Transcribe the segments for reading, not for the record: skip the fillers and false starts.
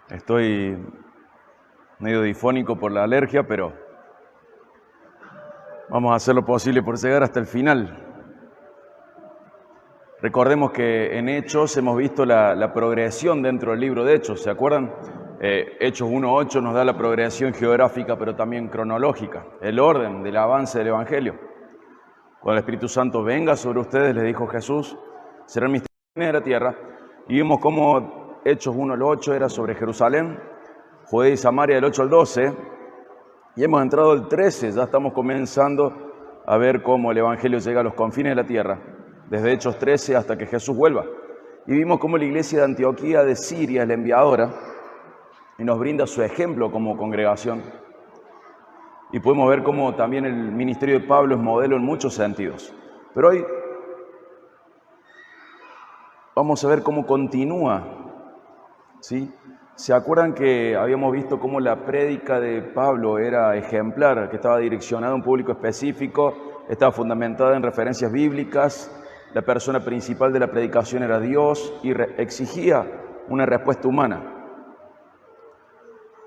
Estoy medio difónico por la alergia, pero vamos a hacer lo posible por llegar hasta el final. Recordemos que en Hechos hemos visto la progresión dentro del libro de Hechos, ¿se acuerdan? Hechos 1.8 nos da la progresión geográfica, pero también cronológica, el orden del avance del Evangelio. Cuando el Espíritu Santo venga sobre ustedes, les dijo Jesús, serán mis testigos de la tierra. Y vimos cómo Hechos 1 al 8 era sobre Jerusalén, Judea y Samaria del 8 al 12, y hemos entrado al 13, ya estamos comenzando a ver cómo el Evangelio llega a los confines de la tierra, desde Hechos 13 hasta que Jesús vuelva. Y vimos cómo la iglesia de Antioquía de Siria es la enviadora y nos brinda su ejemplo como congregación. Y podemos ver cómo también el ministerio de Pablo es modelo en muchos sentidos. Pero hoy vamos a ver cómo continúa, ¿sí? ¿Se acuerdan que habíamos visto cómo la prédica de Pablo era ejemplar, que estaba direccionada a un público específico, estaba fundamentada en referencias bíblicas, la persona principal de la predicación era Dios y exigía una respuesta humana?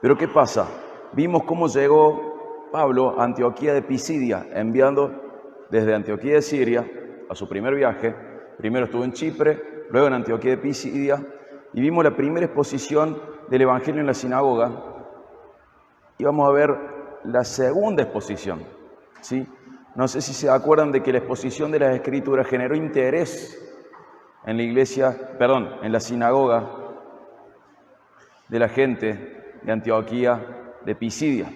Pero ¿qué pasa? Vimos cómo llegó Pablo a Antioquía de Pisidia, enviando desde Antioquía de Siria a su primer viaje. Primero estuvo en Chipre, luego en Antioquía de Pisidia, y vimos la primera exposición del Evangelio en la sinagoga, y vamos a ver la segunda exposición, ¿sí? No sé si se acuerdan de que la exposición de las Escrituras generó interés en la iglesia, en la sinagoga de la gente de Antioquía de Pisidia.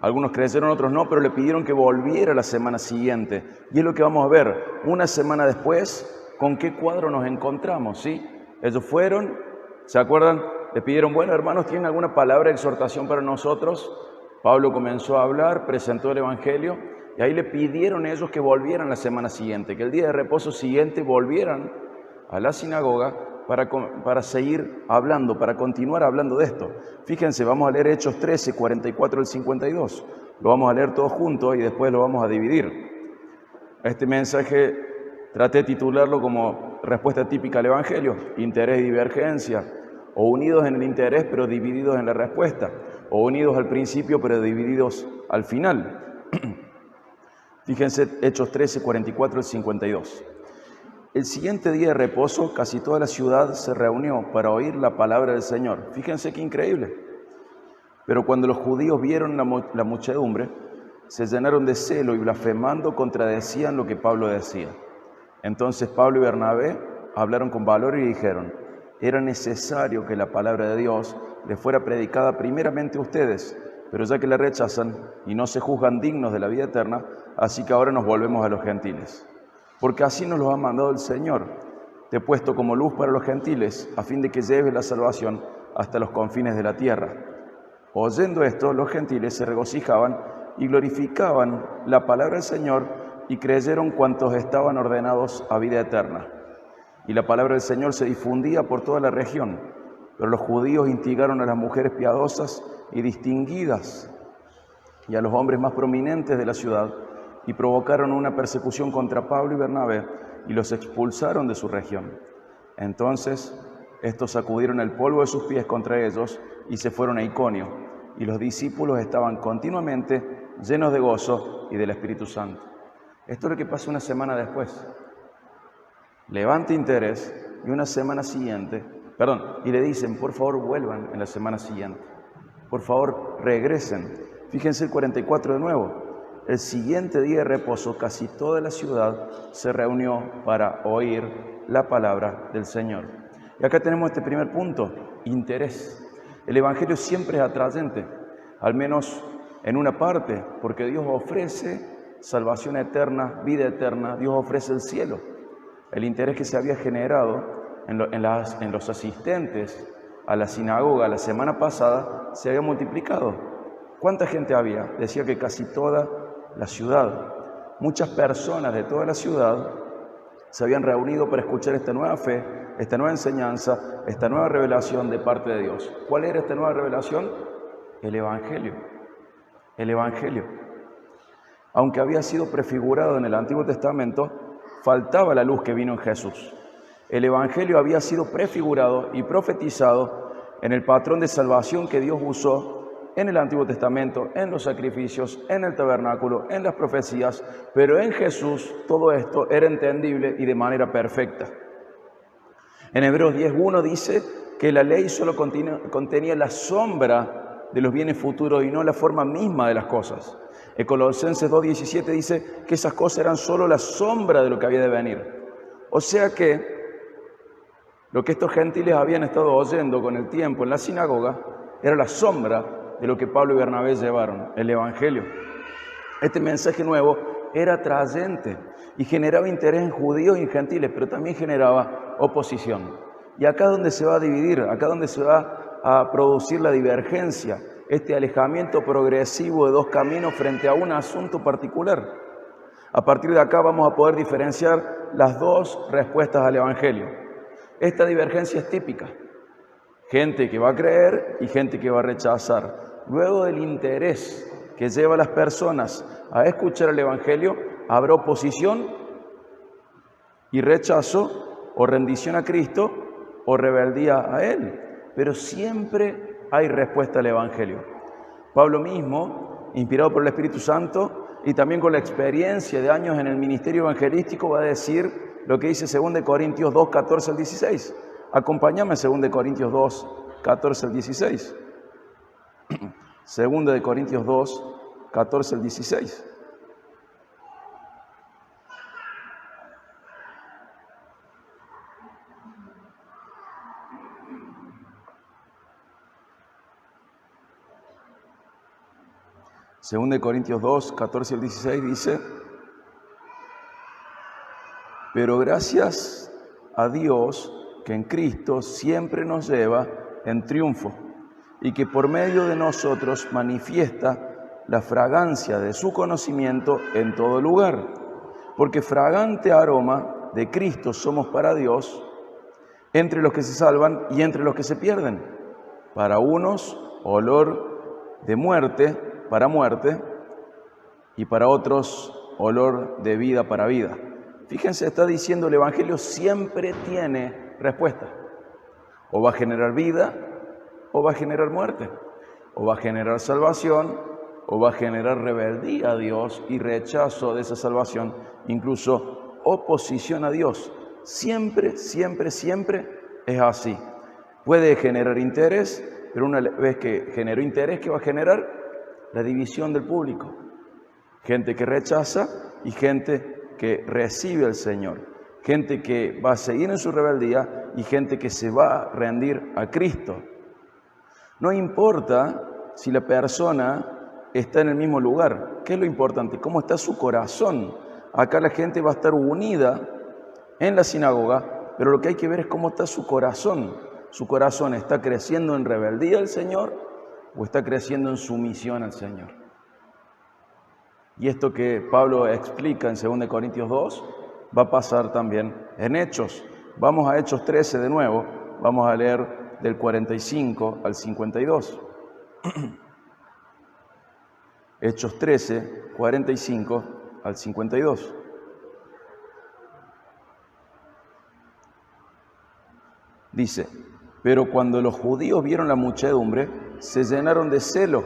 Algunos creyeron, otros no, pero le pidieron que volviera la semana siguiente. Y es lo que vamos a ver. Una semana después, ¿con qué cuadro nos encontramos? ¿Sí? Ellos fueron, ¿se acuerdan? Le pidieron, bueno, hermanos, ¿tienen alguna palabra de exhortación para nosotros? Pablo comenzó a hablar, presentó el Evangelio, y ahí le pidieron a ellos que volvieran la semana siguiente, que el día de reposo siguiente volvieran a la sinagoga para seguir hablando, para continuar hablando de esto. Fíjense, vamos a leer Hechos 13, 44 al 52. Lo vamos a leer todos juntos y después lo vamos a dividir. Este mensaje traté de titularlo como respuesta típica al Evangelio, interés y divergencia, o unidos en el interés pero divididos en la respuesta, o unidos al principio pero divididos al final. Fíjense, Hechos 13, 44 al 52. El siguiente día de reposo, casi toda la ciudad se reunió para oír la palabra del Señor. Fíjense qué increíble. Pero cuando los judíos vieron la muchedumbre, se llenaron de celo y blasfemando contradecían lo que Pablo decía. Entonces Pablo y Bernabé hablaron con valor y dijeron, era necesario que la palabra de Dios les fuera predicada primeramente a ustedes, pero ya que la rechazan y no se juzgan dignos de la vida eterna, así que ahora nos volvemos a los gentiles. Porque así nos lo ha mandado el Señor, te he puesto como luz para los gentiles, a fin de que lleves la salvación hasta los confines de la tierra. Oyendo esto, los gentiles se regocijaban y glorificaban la palabra del Señor y creyeron cuantos estaban ordenados a vida eterna. Y la palabra del Señor se difundía por toda la región, pero los judíos instigaron a las mujeres piadosas y distinguidas y a los hombres más prominentes de la ciudad, y provocaron una persecución contra Pablo y Bernabé y los expulsaron de su región. Entonces estos sacudieron el polvo de sus pies contra ellos y se fueron a Iconio, y los discípulos estaban continuamente llenos de gozo y del Espíritu Santo. Esto es lo que pasa una semana después. Levanta interés y una semana siguiente, y le dicen, por favor vuelvan en la semana siguiente, por favor regresen. Fíjense el 44 de nuevo. El siguiente día de reposo, casi toda la ciudad se reunió para oír la palabra del Señor. Y acá tenemos este primer punto, interés. El Evangelio siempre es atrayente, al menos en una parte, porque Dios ofrece salvación eterna, vida eterna, Dios ofrece el cielo. El interés que se había generado en los asistentes a la sinagoga la semana pasada se había multiplicado. ¿Cuánta gente había? Decía que casi toda la ciudad. Muchas personas de toda la ciudad se habían reunido para escuchar esta nueva fe, esta nueva enseñanza, esta nueva revelación de parte de Dios. ¿Cuál era esta nueva revelación? El Evangelio. El Evangelio. Aunque había sido prefigurado en el Antiguo Testamento, faltaba la luz que vino en Jesús. El Evangelio había sido prefigurado y profetizado en el patrón de salvación que Dios usó en el Antiguo Testamento, en los sacrificios, en el tabernáculo, en las profecías, pero en Jesús todo esto era entendible y de manera perfecta. En Hebreos 10:1 dice que la ley solo contenía la sombra de los bienes futuros y no la forma misma de las cosas. En Colosenses 2:17 dice que esas cosas eran solo la sombra de lo que había de venir. O sea que lo que estos gentiles habían estado oyendo con el tiempo en la sinagoga era la sombra de lo que Pablo y Bernabé llevaron, el Evangelio. Este mensaje nuevo era atrayente y generaba interés en judíos y en gentiles, pero también generaba oposición. Y acá es donde se va a dividir, acá es donde se va a producir la divergencia, este alejamiento progresivo de dos caminos frente a un asunto particular. A partir de acá vamos a poder diferenciar las dos respuestas al Evangelio. Esta divergencia es típica. Gente que va a creer y gente que va a rechazar. Luego del interés que lleva a las personas a escuchar el Evangelio, habrá oposición y rechazo o rendición a Cristo o rebeldía a Él. Pero siempre hay respuesta al Evangelio. Pablo mismo, inspirado por el Espíritu Santo y también con la experiencia de años en el ministerio evangelístico, va a decir lo que dice 2 Corintios 2, 14 al 16. Acompáñame a 2 Corintios 2, 14 al 16. 2 Corintios 2, 14 al 16. Segunda de Corintios 2, 14 al 16 dice: pero gracias a Dios que en Cristo siempre nos lleva en triunfo y que por medio de nosotros manifiesta la fragancia de su conocimiento en todo lugar. Porque fragante aroma de Cristo somos para Dios entre los que se salvan y entre los que se pierden. Para unos, olor de muerte para muerte, y para otros, olor de vida para vida. Fíjense, está diciendo el Evangelio siempre tiene respuesta. O va a generar vida, o va a generar muerte. O va a generar salvación, o va a generar rebeldía a Dios y rechazo de esa salvación, incluso oposición a Dios. Siempre, siempre, siempre es así. Puede generar interés, pero una vez que generó interés, ¿qué va a generar? La división del público. Gente que rechaza y gente que recibe al Señor, gente que va a seguir en su rebeldía y gente que se va a rendir a Cristo. No importa si la persona está en el mismo lugar. ¿Qué es lo importante? ¿Cómo está su corazón? Acá la gente va a estar unida en la sinagoga, pero lo que hay que ver es cómo está su corazón. ¿Su corazón está creciendo en rebeldía al Señor o está creciendo en sumisión al Señor? Y esto que Pablo explica en 2 Corintios 2 va a pasar también en Hechos. Vamos a Hechos 13 de nuevo, vamos a leer del 45 al 52. Hechos 13, 45 al 52. Dice: pero cuando los judíos vieron la muchedumbre, se llenaron de celo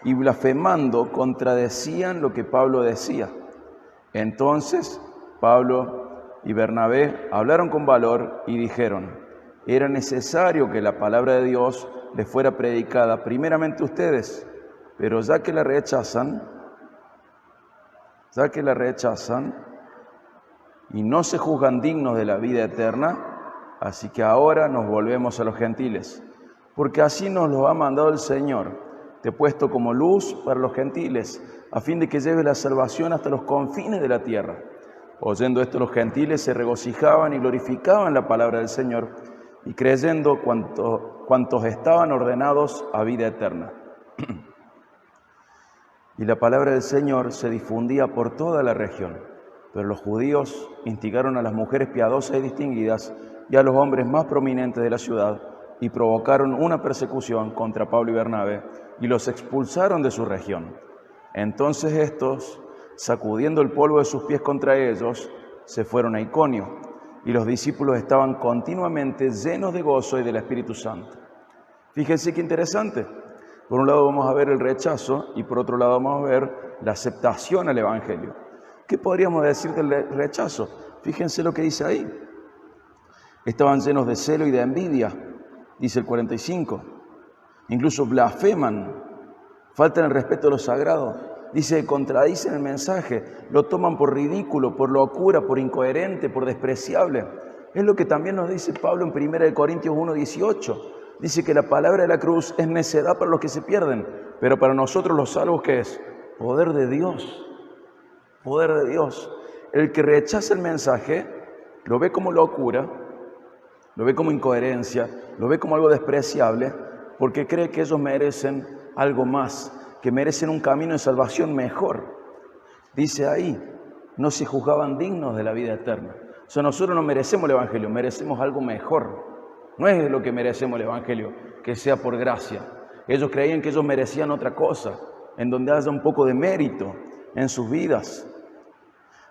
y blasfemando contradecían lo que Pablo decía. Entonces Pablo y Bernabé hablaron con valor y dijeron: era necesario que la palabra de Dios les fuera predicada primeramente a ustedes, pero ya que la rechazan y no se juzgan dignos de la vida eterna, así que ahora nos volvemos a los gentiles, porque así nos lo ha mandado el Señor. Te he puesto como luz para los gentiles, a fin de que lleves la salvación hasta los confines de la tierra. Oyendo esto, los gentiles se regocijaban y glorificaban la palabra del Señor, y creyendo cuantos estaban ordenados a vida eterna. Y la palabra del Señor se difundía por toda la región, pero los judíos instigaron a las mujeres piadosas y distinguidas y a los hombres más prominentes de la ciudad, y provocaron una persecución contra Pablo y Bernabé, y los expulsaron de su región. Entonces estos, sacudiendo el polvo de sus pies contra ellos, se fueron a Iconio. y los discípulos estaban continuamente llenos de gozo y del Espíritu Santo. Fíjense qué interesante. Por un lado vamos a ver el rechazo y por otro lado vamos a ver la aceptación al Evangelio. ¿Qué podríamos decir del rechazo? Fíjense lo que dice ahí. Estaban llenos de celo y de envidia, dice el 45. Incluso blasfeman, faltan el respeto a lo sagrado. Dice que contradicen el mensaje, lo toman por ridículo, por locura, por incoherente, por despreciable. Es lo que también nos dice Pablo en 1 Corintios 1:18. Dice que la palabra de la cruz es necedad para los que se pierden, pero para nosotros los salvos, ¿qué es? Poder de Dios. Poder de Dios. El que rechaza el mensaje lo ve como locura, lo ve como incoherencia, lo ve como algo despreciable, porque cree que ellos merecen algo más, que merecen un camino de salvación mejor. Dice ahí, no se juzgaban dignos de la vida eterna. O sea, nosotros no merecemos el Evangelio, merecemos algo mejor. No es lo que merecemos el Evangelio, que sea por gracia. Ellos creían que ellos merecían otra cosa, en donde haya un poco de mérito en sus vidas.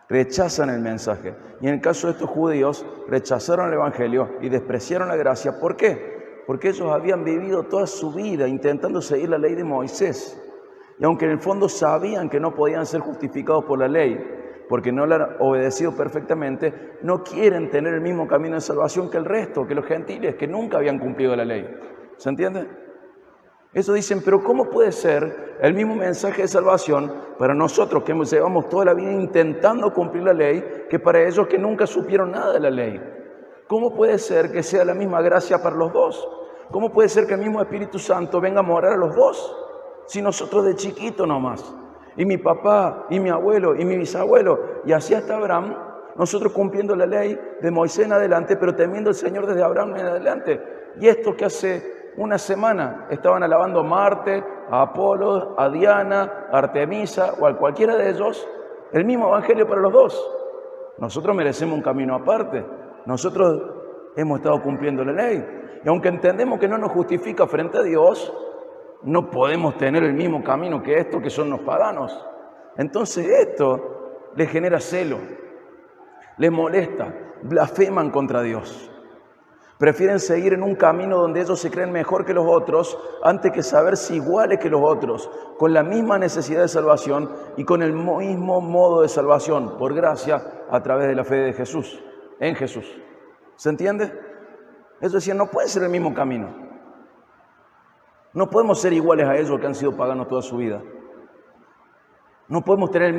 Rechazan el mensaje. Y en el caso de estos judíos, rechazaron el Evangelio y despreciaron la gracia. ¿Por qué? Porque ellos habían vivido toda su vida intentando seguir la ley de Moisés. Y aunque en el fondo sabían que no podían ser justificados por la ley, porque no la han obedecido perfectamente, no quieren tener el mismo camino de salvación que el resto, que los gentiles, que nunca habían cumplido la ley. ¿Se entiende? Eso dicen, pero ¿cómo puede ser el mismo mensaje de salvación para nosotros que llevamos toda la vida intentando cumplir la ley, que para ellos que nunca supieron nada de la ley? ¿Cómo puede ser que sea la misma gracia para los dos? ¿Cómo puede ser que el mismo Espíritu Santo venga a morar a los dos? Si nosotros de chiquito nomás, y mi papá, y mi abuelo, y mi bisabuelo, y así hasta Abraham, nosotros cumpliendo la ley de Moisés en adelante, pero temiendo al Señor desde Abraham en adelante. Y esto que hace una semana estaban alabando a Marte, a Apolo, a Diana, a Artemisa o a cualquiera de ellos, el mismo evangelio para los dos. Nosotros merecemos un camino aparte. Nosotros hemos estado cumpliendo la ley. Y aunque entendemos que no nos justifica frente a Dios, no podemos tener el mismo camino que estos que son los paganos. Entonces esto les genera celo, les molesta, blasfeman contra Dios. Prefieren seguir en un camino donde ellos se creen mejor que los otros antes que saberse iguales que los otros, con la misma necesidad de salvación y con el mismo modo de salvación, por gracia, a través de la fe de Jesús, en Jesús. ¿Se entiende? Ellos decían, no puede ser el mismo camino. No podemos ser iguales a ellos que han sido paganos toda su vida. No podemos tener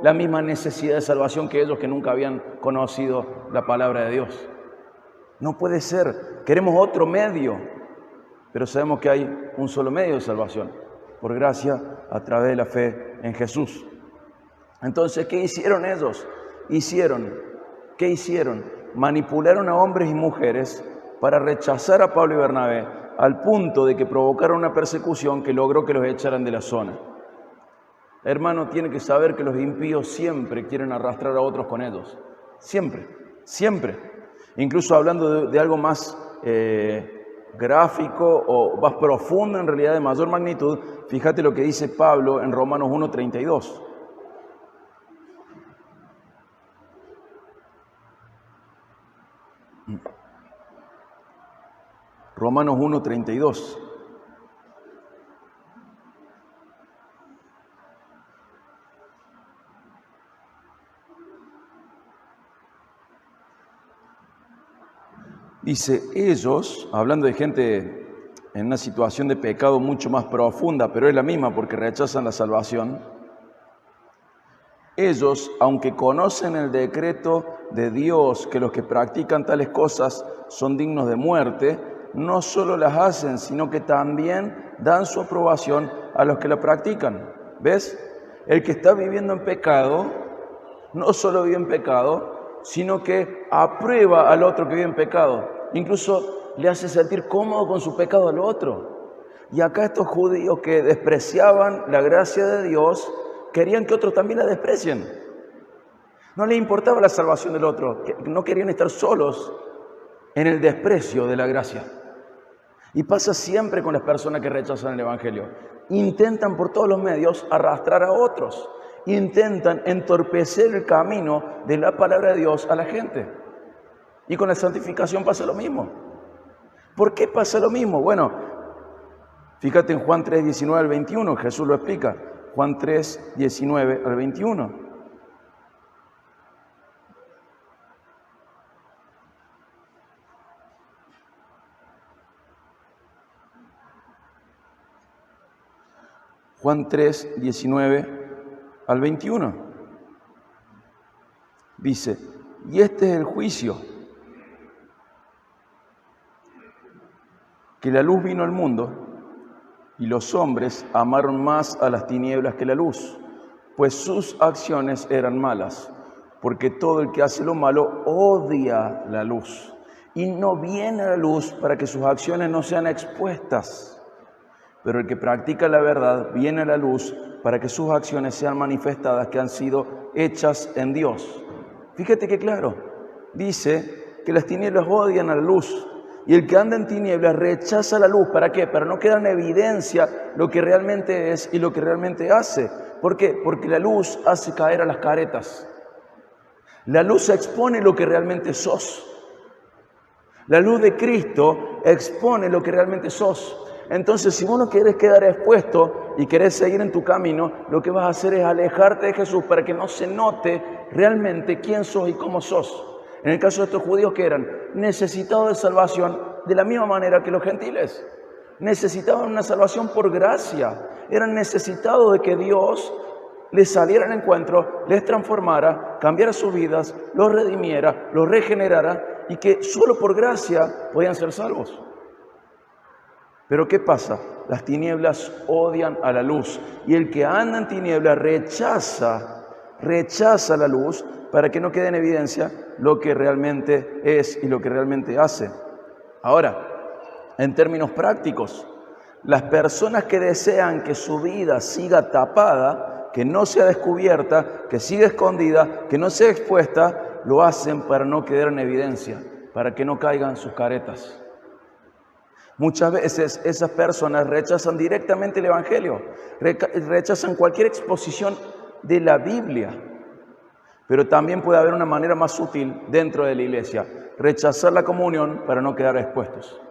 la misma necesidad de salvación que ellos que nunca habían conocido la palabra de Dios. No puede ser. Queremos otro medio, pero sabemos que hay un solo medio de salvación, por gracia, a través de la fe en Jesús. Entonces, ¿qué hicieron ellos? ¿Qué hicieron? Manipularon a hombres y mujeres para rechazar a Pablo y Bernabé, al punto de que provocaron una persecución que logró que los echaran de la zona. Hermano, tiene que saber que los impíos siempre quieren arrastrar a otros con ellos. Siempre, siempre. Incluso hablando de algo más gráfico o más profundo, en realidad de mayor magnitud, fíjate lo que dice Pablo en Romanos 1:32. Romanos 1:32. Dice, ellos, hablando de gente en una situación de pecado mucho más profunda, pero es la misma porque rechazan la salvación, ellos, aunque conocen el decreto de Dios que los que practican tales cosas son dignos de muerte, no solo las hacen, sino que también dan su aprobación a los que la practican. ¿Ves? El que está viviendo en pecado, no solo vive en pecado, sino que aprueba al otro que vive en pecado. Incluso le hace sentir cómodo con su pecado al otro. Y acá estos judíos que despreciaban la gracia de Dios, querían que otros también la desprecien. No les importaba la salvación del otro, no querían estar solos en el desprecio de la gracia. Y pasa siempre con las personas que rechazan el Evangelio. Intentan por todos los medios arrastrar a otros. Intentan entorpecer el camino de la palabra de Dios a la gente. Y con la santificación pasa lo mismo. ¿Por qué pasa lo mismo? Bueno, fíjate en Juan 3, 19 al 21, Jesús lo explica. Juan 3, 19 al 21. Juan 3, 19 al 21. Dice, y este es el juicio, que la luz vino al mundo y los hombres amaron más a las tinieblas que la luz, pues sus acciones eran malas, porque todo el que hace lo malo odia la luz y no viene a la luz para que sus acciones no sean expuestas. Pero el que practica la verdad viene a la luz para que sus acciones sean manifestadas, que han sido hechas en Dios. Fíjate que claro, dice que las tinieblas odian a la luz y el que anda en tinieblas rechaza la luz. ¿Para qué? Para no quedar en evidencia lo que realmente es y lo que realmente hace. ¿Por qué? Porque la luz hace caer a las caretas. La luz expone lo que realmente sos. La luz de Cristo expone lo que realmente sos. Entonces, si vos no querés quedar expuesto y querés seguir en tu camino, lo que vas a hacer es alejarte de Jesús para que no se note realmente quién sos y cómo sos. En el caso de estos judíos que eran necesitados de salvación de la misma manera que los gentiles. Necesitaban una salvación por gracia. Eran necesitados de que Dios les saliera al encuentro, les transformara, cambiara sus vidas, los redimiera, los regenerara y que solo por gracia podían ser salvos. Pero ¿qué pasa? Las tinieblas odian a la luz y el que anda en tinieblas rechaza la luz para que no quede en evidencia lo que realmente es y lo que realmente hace. Ahora, en términos prácticos, las personas que desean que su vida siga tapada, que no sea descubierta, que siga escondida, que no sea expuesta, lo hacen para no quedar en evidencia, para que no caigan sus caretas. Muchas veces esas personas rechazan directamente el Evangelio, rechazan cualquier exposición de la Biblia, pero también puede haber una manera más sutil dentro de la iglesia, rechazar la comunión para no quedar expuestos.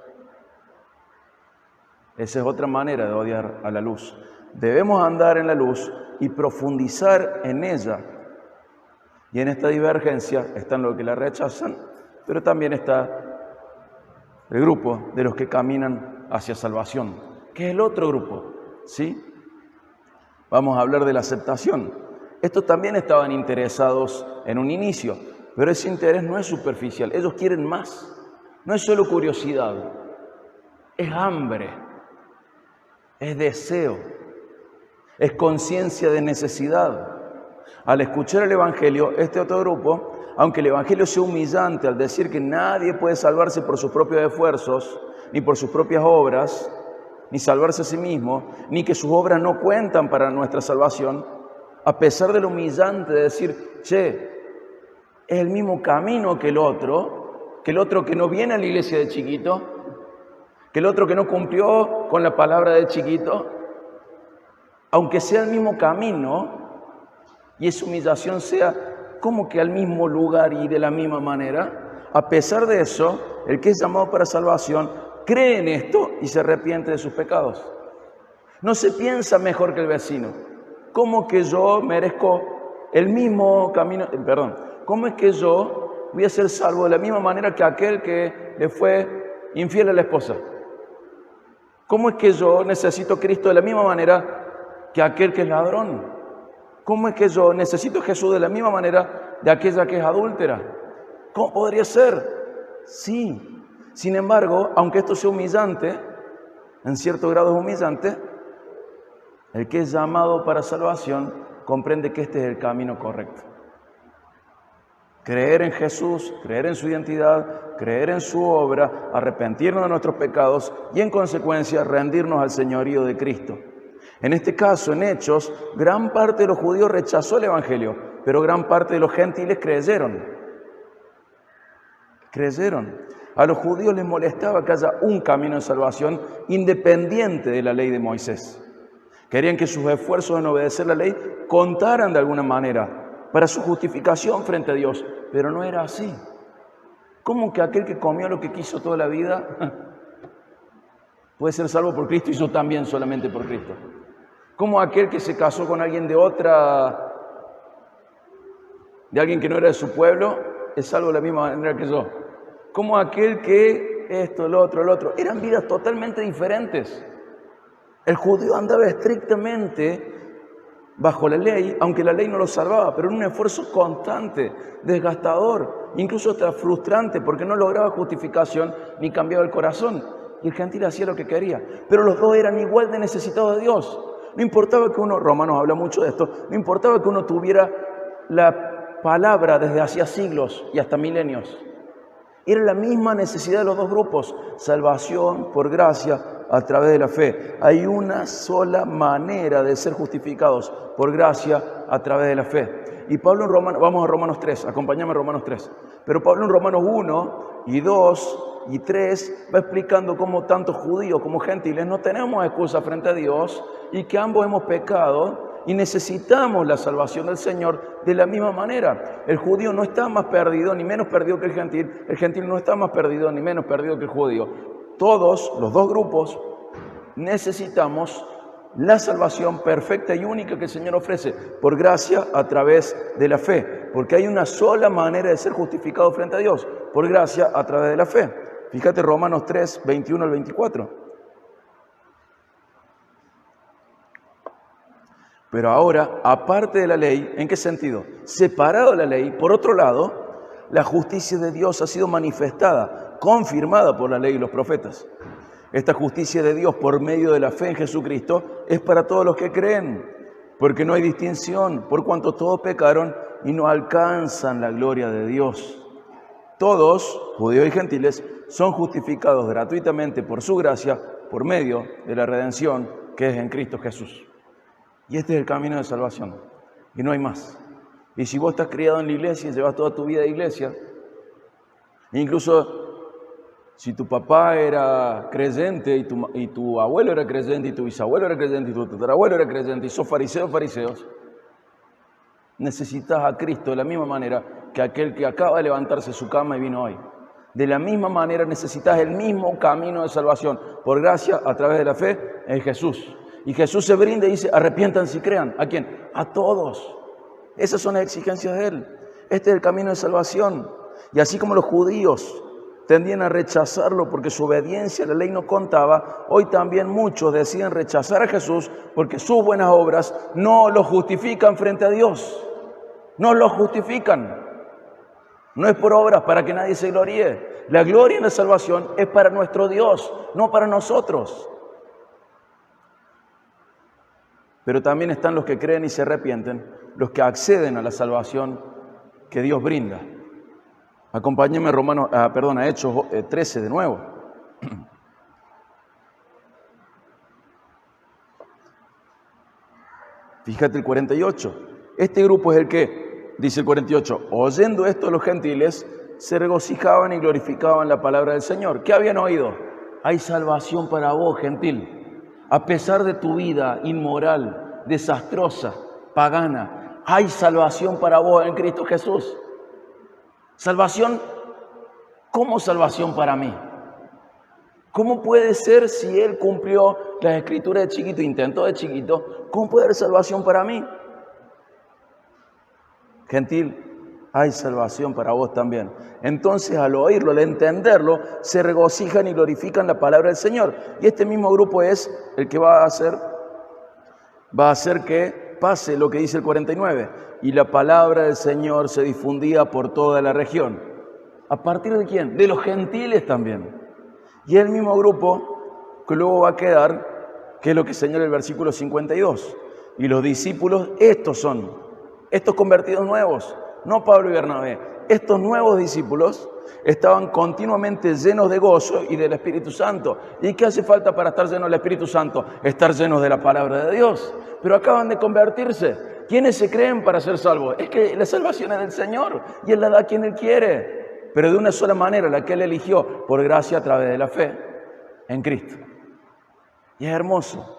Esa es otra manera de odiar a la luz. Debemos andar en la luz y profundizar en ella. Y en esta divergencia están los que la rechazan, pero también está el grupo de los que caminan hacia salvación, que es el otro grupo, ¿sí? Vamos a hablar de la aceptación. Estos también estaban interesados en un inicio, pero ese interés no es superficial, ellos quieren más. No es solo curiosidad, es hambre, es deseo, es conciencia de necesidad. Al escuchar el Evangelio, este otro grupo, aunque el Evangelio sea humillante al decir que nadie puede salvarse por sus propios esfuerzos, ni por sus propias obras, ni salvarse a sí mismo, ni que sus obras no cuentan para nuestra salvación, a pesar de lo humillante de decir, che, es el mismo camino que el otro que no viene a la iglesia de chiquito, que el otro que no cumplió con la palabra de chiquito, aunque sea el mismo camino, y esa humillación sea como que al mismo lugar y de la misma manera, a pesar de eso, el que es llamado para salvación cree en esto y se arrepiente de sus pecados. No se piensa mejor que el vecino. ¿Cómo que yo merezco el mismo camino? ¿Cómo es que yo voy a ser salvo de la misma manera que aquel que le fue infiel a la esposa? ¿Cómo es que yo necesito a Cristo de la misma manera que aquel que es ladrón? ¿Cómo es que yo necesito a Jesús de la misma manera de aquella que es adúltera? ¿Cómo podría ser? Sí. Sin embargo, aunque esto sea humillante, en cierto grado es humillante, el que es llamado para salvación comprende que este es el camino correcto. Creer en Jesús, creer en su identidad, creer en su obra, arrepentirnos de nuestros pecados y en consecuencia rendirnos al señorío de Cristo. En este caso, en Hechos, gran parte de los judíos rechazó el Evangelio, pero gran parte de los gentiles creyeron. A los judíos les molestaba que haya un camino de salvación independiente de la ley de Moisés. Querían que sus esfuerzos en obedecer la ley contaran de alguna manera para su justificación frente a Dios, pero no era así. ¿Cómo que aquel que comió lo que quiso toda la vida puede ser salvo por Cristo y yo también solamente por Cristo? ¿Cómo aquel que se casó con alguien de alguien que no era de su pueblo, es salvo de la misma manera que yo? ¿Cómo aquel que esto, el otro? Eran vidas totalmente diferentes. El judío andaba estrictamente bajo la ley, aunque la ley no lo salvaba, pero en un esfuerzo constante, desgastador, incluso hasta frustrante, porque no lograba justificación ni cambiaba el corazón. Y el gentil hacía lo que quería. Pero los dos eran igual de necesitados de Dios. No importaba que uno, Romanos habla mucho de esto, no importaba que uno tuviera la palabra desde hacía siglos y hasta milenios. Era la misma necesidad de los dos grupos, salvación por gracia a través de la fe. Hay una sola manera de ser justificados, por gracia a través de la fe. Y Pablo en Romanos, vamos a Romanos 3, acompáñame a Romanos 3. Pero Pablo en Romanos 1 y 2 y 3 va explicando cómo tanto judíos como gentiles no tenemos excusa frente a Dios y que ambos hemos pecado y necesitamos la salvación del Señor de la misma manera. El judío no está más perdido ni menos perdido que el gentil no está más perdido ni menos perdido que el judío. Todos, los dos grupos, necesitamos la salvación perfecta y única que el Señor ofrece por gracia a través de la fe, porque hay una sola manera de ser justificado frente a Dios, por gracia a través de la fe. Fíjate Romanos 3, 21 al 24. Pero ahora, aparte de la ley, ¿en qué sentido? Separado de la ley, por otro lado, la justicia de Dios ha sido manifestada, confirmada por la ley y los profetas. Esta justicia de Dios por medio de la fe en Jesucristo es para todos los que creen, porque no hay distinción, por cuanto todos pecaron y no alcanzan la gloria de Dios. Todos, judíos y gentiles, son justificados gratuitamente por su gracia, por medio de la redención que es en Cristo Jesús. Y este es el camino de salvación, y no hay más. Y si vos estás criado en la iglesia y llevas toda tu vida de iglesia, incluso si tu papá era creyente y tu abuelo era creyente y tu bisabuelo era creyente y tu tatarabuelo era creyente y sos fariseos, necesitas a Cristo de la misma manera que aquel que acaba de levantarse de su cama y vino hoy. De la misma manera necesitas el mismo camino de salvación, por gracia a través de la fe en Jesús. Y Jesús se brinda y dice, arrepiéntanse y crean. ¿A quién? A todos. Esas son las exigencias de Él. Este es el camino de salvación. Y así como los judíos tendían a rechazarlo porque su obediencia a la ley no contaba, hoy también muchos deciden rechazar a Jesús porque sus buenas obras no lo justifican frente a Dios. No lo justifican. No es por obras para que nadie se gloríe. La gloria en la salvación es para nuestro Dios, no para nosotros. Pero también están los que creen y se arrepienten, los que acceden a la salvación que Dios brinda. Acompáñenme a Hechos 13 de nuevo. Fíjate el 48. Este grupo es el que, dice el 48, oyendo esto los gentiles se regocijaban y glorificaban la palabra del Señor. ¿Qué habían oído? Hay salvación para vos, gentil. A pesar de tu vida inmoral, desastrosa, pagana, hay salvación para vos en Cristo Jesús. Salvación, ¿cómo salvación para mí? ¿Cómo puede ser si Él cumplió las escrituras de chiquito, intentó de chiquito? ¿Cómo puede haber salvación para mí? Gentil, hay salvación para vos también. Entonces, al oírlo, al entenderlo, se regocijan y glorifican la palabra del Señor. Y este mismo grupo es el que va a hacer que pase lo que dice el 49. Y la palabra del Señor se difundía por toda la región. ¿A partir de quién? De los gentiles también. Y el mismo grupo que luego va a quedar, que es lo que señala el versículo 52. Y los discípulos, estos convertidos nuevos, no Pablo y Bernabé, estos nuevos discípulos estaban continuamente llenos de gozo y del Espíritu Santo. ¿Y qué hace falta para estar llenos del Espíritu Santo? Estar llenos de la palabra de Dios. Pero acaban de convertirse. ¿Quiénes se creen para ser salvos? Es que la salvación es del Señor y Él la da a quien Él quiere, pero de una sola manera, la que Él eligió, por gracia a través de la fe en Cristo. Y es hermoso.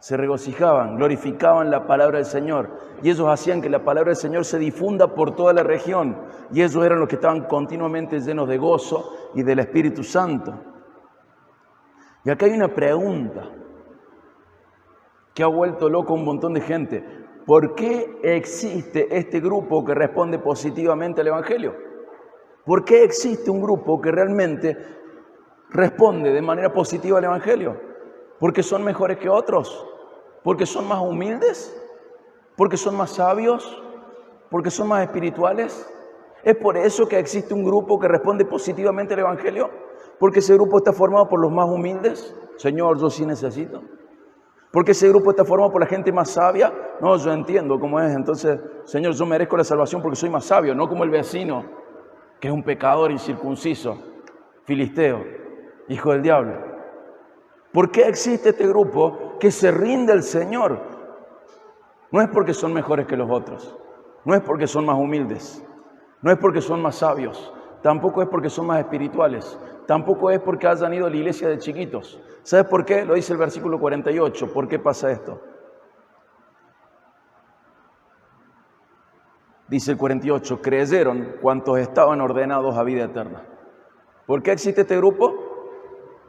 se regocijaban, glorificaban la palabra del Señor. Y ellos hacían que la palabra del Señor se difunda por toda la región. Y ellos eran los que estaban continuamente llenos de gozo y del Espíritu Santo. Y acá hay una pregunta que ha vuelto loco a un montón de gente. ¿Por qué existe este grupo que responde positivamente al Evangelio? ¿Por qué existe un grupo que realmente responde de manera positiva al Evangelio? ¿Porque son mejores que otros? ¿Porque son más humildes? ¿Porque son más sabios? ¿Porque son más espirituales? ¿Es por eso que existe un grupo que responde positivamente al Evangelio? ¿Porque ese grupo está formado por los más humildes? Señor, yo sí necesito. ¿Porque ese grupo está formado por la gente más sabia? No, yo entiendo cómo es. Entonces, Señor, yo merezco la salvación porque soy más sabio, no como el vecino, que es un pecador incircunciso, filisteo, hijo del diablo. ¿Por qué existe este grupo que se rinde al Señor? No es porque son mejores que los otros, no es porque son más humildes, no es porque son más sabios, tampoco es porque son más espirituales, tampoco es porque hayan ido a la iglesia de chiquitos. ¿Sabes por qué? Lo dice el versículo 48. ¿Por qué pasa esto? Dice el 48, creyeron cuantos estaban ordenados a vida eterna. ¿Por qué existe este grupo?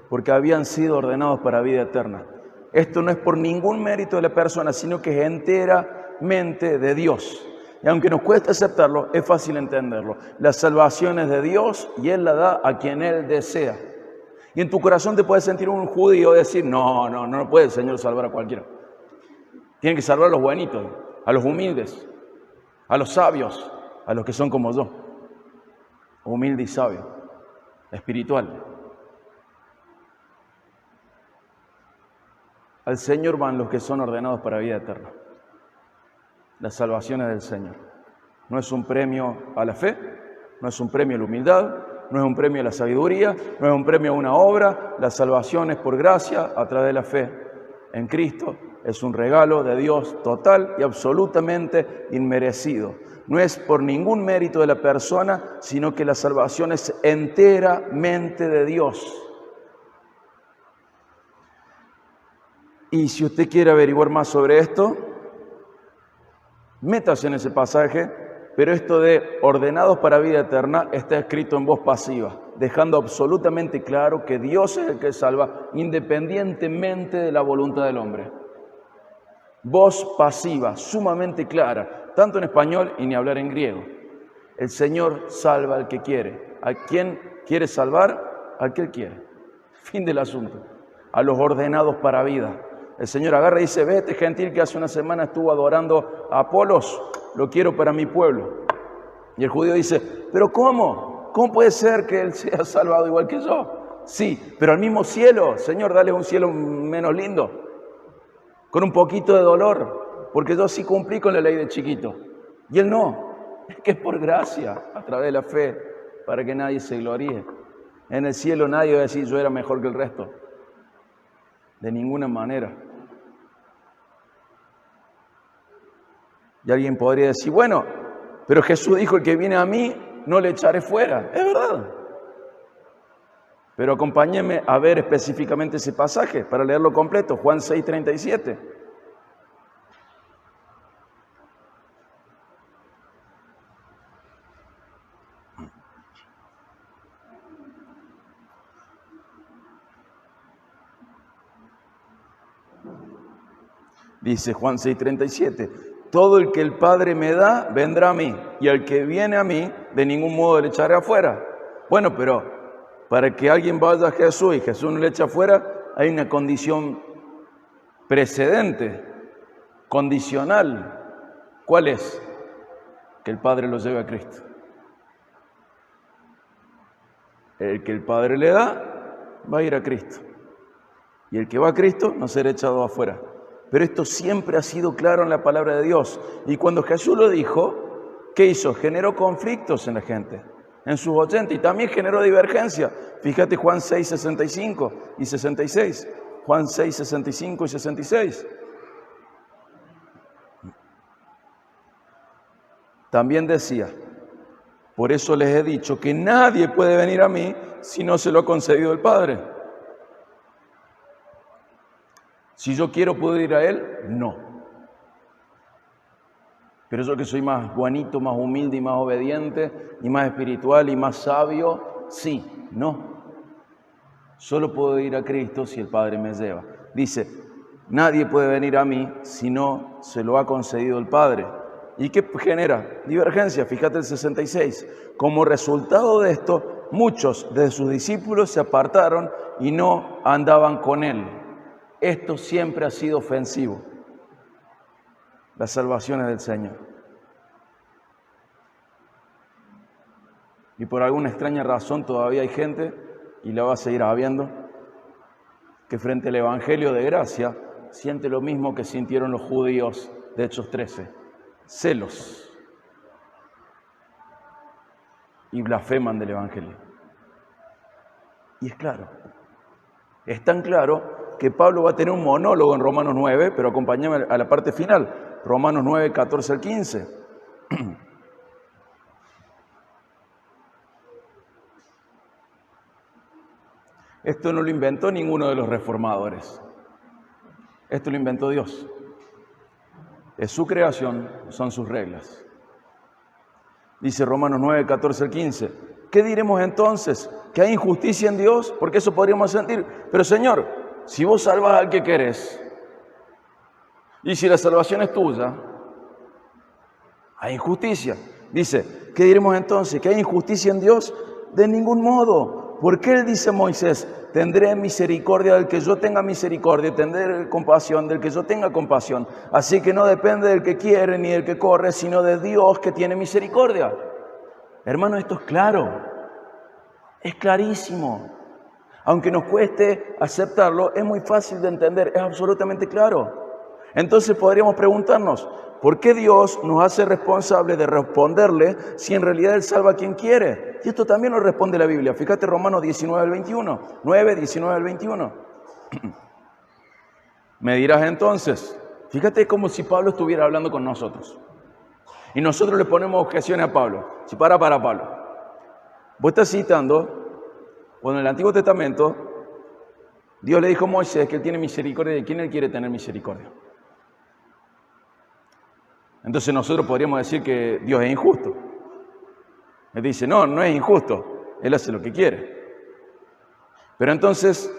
Porque habían sido ordenados para vida eterna. Esto no es por ningún mérito de la persona, sino que es enteramente de Dios. Y aunque nos cueste aceptarlo, es fácil entenderlo. La salvación es de Dios y Él la da a quien Él desea. Y en tu corazón te puedes sentir un judío y decir, no puede el Señor salvar a cualquiera. Tiene que salvar a los buenitos, a los humildes, a los sabios, a los que son como yo. Humilde y sabio, espiritual. Al Señor van los que son ordenados para vida eterna. La salvación es del Señor. No es un premio a la fe, no es un premio a la humildad, no es un premio a la sabiduría, no es un premio a una obra. La salvación es por gracia a través de la fe en Cristo. Es un regalo de Dios total y absolutamente inmerecido. No es por ningún mérito de la persona, sino que la salvación es enteramente de Dios. Y si usted quiere averiguar más sobre esto, métase en ese pasaje, pero esto de ordenados para vida eterna está escrito en voz pasiva, dejando absolutamente claro que Dios es el que salva independientemente de la voluntad del hombre. Voz pasiva, sumamente clara, tanto en español y ni hablar en griego. El Señor salva al que quiere. ¿A quién quiere salvar? Al que Él quiere. Fin del asunto. A los ordenados para vida. El Señor agarra y dice, ve este gentil que hace una semana estuvo adorando a Apolos, lo quiero para mi pueblo. Y el judío dice, ¿pero cómo? ¿Cómo puede ser que él sea salvado igual que yo? Sí, pero al mismo cielo. Señor, dale un cielo menos lindo, con un poquito de dolor, porque yo sí cumplí con la ley de chiquito. Y él no, es que es por gracia, a través de la fe, para que nadie se gloríe. En el cielo nadie va a decir, yo era mejor que el resto. De ninguna manera. Y alguien podría decir, bueno, pero Jesús dijo, el que viene a mí, no le echaré fuera. Es verdad. Pero acompáñenme a ver específicamente ese pasaje para leerlo completo. Juan 6:37. Dice Juan 6:37. Todo el que el Padre me da, vendrá a mí. Y al que viene a mí, de ningún modo le echaré afuera. Bueno, pero para que alguien vaya a Jesús y Jesús no le eche afuera, hay una condición precedente, condicional. ¿Cuál es? Que el Padre lo lleve a Cristo. El que el Padre le da, va a ir a Cristo. Y el que va a Cristo, no será echado afuera. Pero esto siempre ha sido claro en la palabra de Dios. Y cuando Jesús lo dijo, ¿qué hizo? Generó conflictos en la gente, en sus 80, y también generó divergencia. Fíjate Juan 6, 65 y 66. Juan 6, 65 y 66. También decía, por eso les he dicho que nadie puede venir a mí si no se lo ha concedido el Padre. Si Si yo quiero, ¿puedo ir a Él? No. Pero yo que soy más bonito, más humilde y más obediente, y más espiritual y más sabio, sí, no. Solo puedo ir a Cristo si el Padre me lleva. Dice, nadie puede venir a mí si no se lo ha concedido el Padre. ¿Y qué genera? Divergencia, fíjate el 66. Como resultado de esto, muchos de sus discípulos se apartaron y no andaban con Él. Esto siempre ha sido ofensivo. Las salvaciones del Señor. Y por alguna extraña razón todavía hay gente, y la va a seguir habiendo, que frente al Evangelio de gracia siente lo mismo que sintieron los judíos de Hechos 13. Celos. Y blasfeman del Evangelio. Y es claro. Es tan claro que Pablo va a tener un monólogo en Romanos 9, pero acompáñame a la parte final. Romanos 9, 14 al 15. Esto no lo inventó ninguno de los reformadores. Esto lo inventó Dios. Es su creación, son sus reglas. Dice Romanos 9, 14 al 15. ¿Qué diremos entonces? ¿Que hay injusticia en Dios? Porque eso podríamos sentir. Pero Señor, si vos salvas al que querés, y si la salvación es tuya, hay injusticia. Dice, ¿qué diremos entonces? ¿Que hay injusticia en Dios? De ningún modo. Porque Él dice Moisés, tendré misericordia del que yo tenga misericordia, tendré compasión del que yo tenga compasión. Así que no depende del que quiere ni del que corre, sino de Dios que tiene misericordia. Hermano, esto es claro, es clarísimo. Aunque nos cueste aceptarlo, es muy fácil de entender, es absolutamente claro. Entonces podríamos preguntarnos, ¿por qué Dios nos hace responsables de responderle si en realidad Él salva a quien quiere? Y esto también lo responde la Biblia. Fíjate Romanos 19 al 21, 9, 19 al 21. Me dirás entonces, fíjate como si Pablo estuviera hablando con nosotros. Y nosotros le ponemos objeciones a Pablo. Si para Pablo. Vos estás citando, cuando en el Antiguo Testamento, Dios le dijo a Moisés que Él tiene misericordia de quien Él quiere tener misericordia. Entonces nosotros podríamos decir que Dios es injusto. Él dice, no, no es injusto. Él hace lo que quiere. Pero entonces,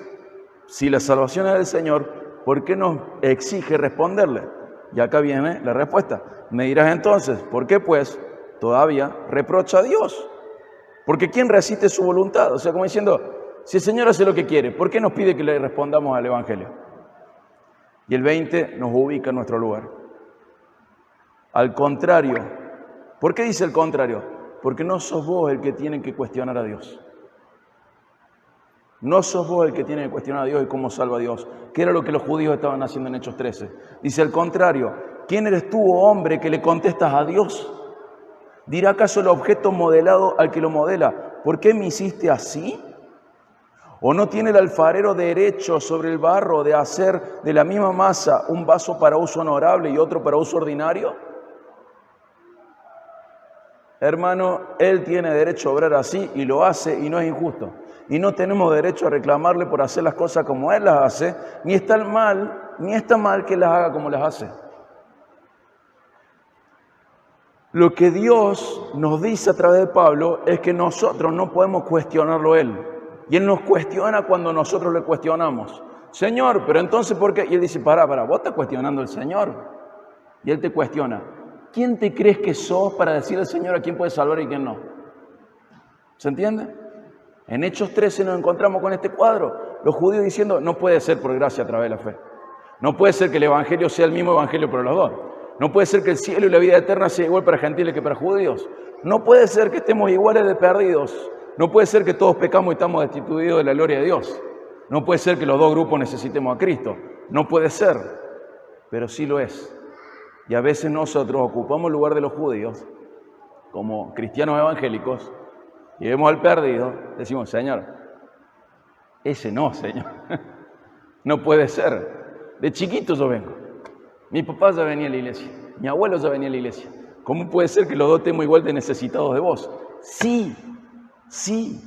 si la salvación es del Señor, ¿por qué nos exige responderle? Y acá viene la respuesta. Me dirás entonces, ¿por qué pues todavía reprocha a Dios? Porque ¿quién resiste su voluntad? O sea, como diciendo, si el Señor hace lo que quiere, ¿por qué nos pide que le respondamos al Evangelio? Y el 20 nos ubica en nuestro lugar. Al contrario. ¿Por qué dice el contrario? Porque no sos vos el que tiene que cuestionar a Dios. No sos vos el que tiene que cuestionar a Dios y cómo salva a Dios, que era lo que los judíos estaban haciendo en Hechos 13. Dice al contrario, ¿quién eres tú, oh hombre, que le contestas a Dios? ¿Dirá acaso el objeto modelado al que lo modela, ¿por qué me hiciste así? ¿O no tiene el alfarero derecho sobre el barro de hacer de la misma masa un vaso para uso honorable y otro para uso ordinario? Hermano, Él tiene derecho a obrar así y lo hace y no es injusto. Y no tenemos derecho a reclamarle por hacer las cosas como Él las hace, ni está mal que las haga como las hace. Lo que Dios nos dice a través de Pablo es que nosotros no podemos cuestionarlo a Él. Y Él nos cuestiona cuando nosotros le cuestionamos. Señor, pero entonces ¿por qué? Y Él dice, para, vos estás cuestionando al Señor. Y Él te cuestiona. ¿Quién te crees que sos para decirle al Señor a quién puede salvar y quién no? ¿Se entiende? En Hechos 13 nos encontramos con este cuadro. Los judíos diciendo, no puede ser por gracia a través de la fe. No puede ser que el Evangelio sea el mismo Evangelio para los dos. No puede ser que el cielo y la vida eterna sea igual para gentiles que para judíos. No puede ser que estemos iguales de perdidos. No puede ser que todos pecamos y estamos destituidos de la gloria de Dios. No puede ser que los dos grupos necesitemos a Cristo. No puede ser, pero sí lo es. Y a veces nosotros ocupamos el lugar de los judíos como cristianos evangélicos y vemos al perdido, decimos, Señor, ese no, Señor. No puede ser. De chiquito yo vengo. Mi papá ya venía a la iglesia. Mi abuelo ya venía a la iglesia. ¿Cómo puede ser que los dos estemos igual de necesitados de vos? Sí, sí.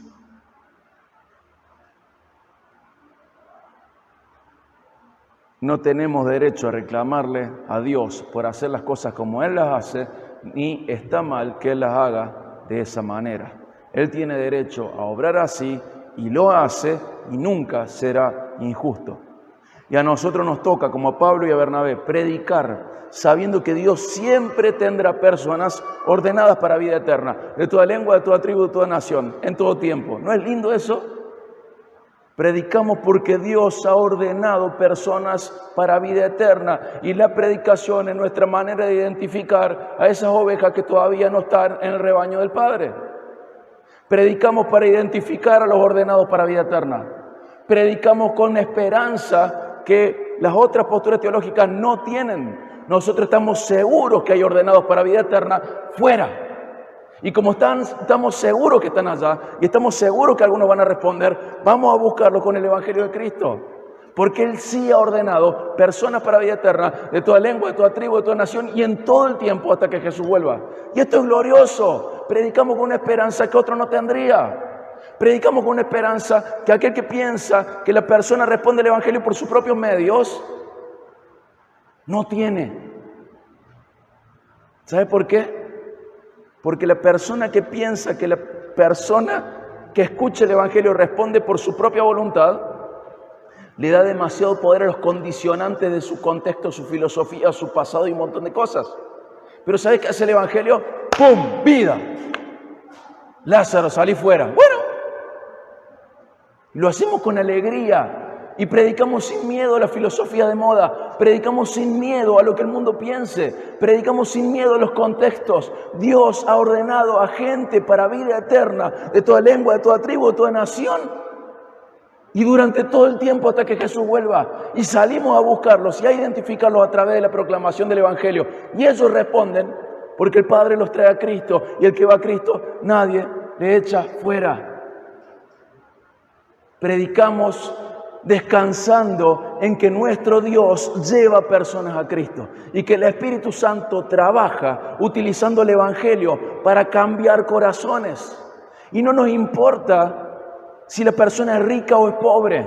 no tenemos derecho a reclamarle a Dios por hacer las cosas como Él las hace, ni está mal que Él las haga de esa manera. Él tiene derecho a obrar así y lo hace y nunca será injusto. Y a nosotros nos toca, como a Pablo y a Bernabé, predicar sabiendo que Dios siempre tendrá personas ordenadas para vida eterna, de toda lengua, de toda tribu, de toda nación, en todo tiempo. ¿No es lindo eso? Predicamos porque Dios ha ordenado personas para vida eterna y la predicación es nuestra manera de identificar a esas ovejas que todavía no están en el rebaño del Padre. Predicamos para identificar a los ordenados para vida eterna. Predicamos con esperanza que las otras posturas teológicas no tienen. Nosotros estamos seguros que hay ordenados para vida eterna fuera. Y como estamos seguros que están allá y estamos seguros que algunos van a responder, vamos a buscarlo con el Evangelio de Cristo. Porque Él sí ha ordenado personas para vida eterna de toda lengua, de toda tribu, de toda nación y en todo el tiempo hasta que Jesús vuelva. Y esto es glorioso. Predicamos con una esperanza que otro no tendría. Predicamos con una esperanza que aquel que piensa que la persona responde al Evangelio por sus propios medios, no tiene. ¿Sabe por qué? Porque la persona que piensa que la persona que escucha el Evangelio responde por su propia voluntad, le da demasiado poder a los condicionantes de su contexto, su filosofía, su pasado y un montón de cosas. Pero ¿sabe qué hace el Evangelio? ¡Pum! ¡Vida! Lázaro, salí fuera. Bueno, lo hacemos con alegría. Y predicamos sin miedo a la filosofía de moda, predicamos sin miedo a lo que el mundo piense, predicamos sin miedo a los contextos. Dios ha ordenado a gente para vida eterna, de toda lengua, de toda tribu, de toda nación, y durante todo el tiempo hasta que Jesús vuelva. Y salimos a buscarlos y a identificarlos a través de la proclamación del Evangelio. Y ellos responden porque el Padre los trae a Cristo, y el que va a Cristo nadie le echa fuera. Predicamos descansando en que nuestro Dios lleva personas a Cristo y que el Espíritu Santo trabaja utilizando el Evangelio para cambiar corazones. Y no nos importa si la persona es rica o es pobre,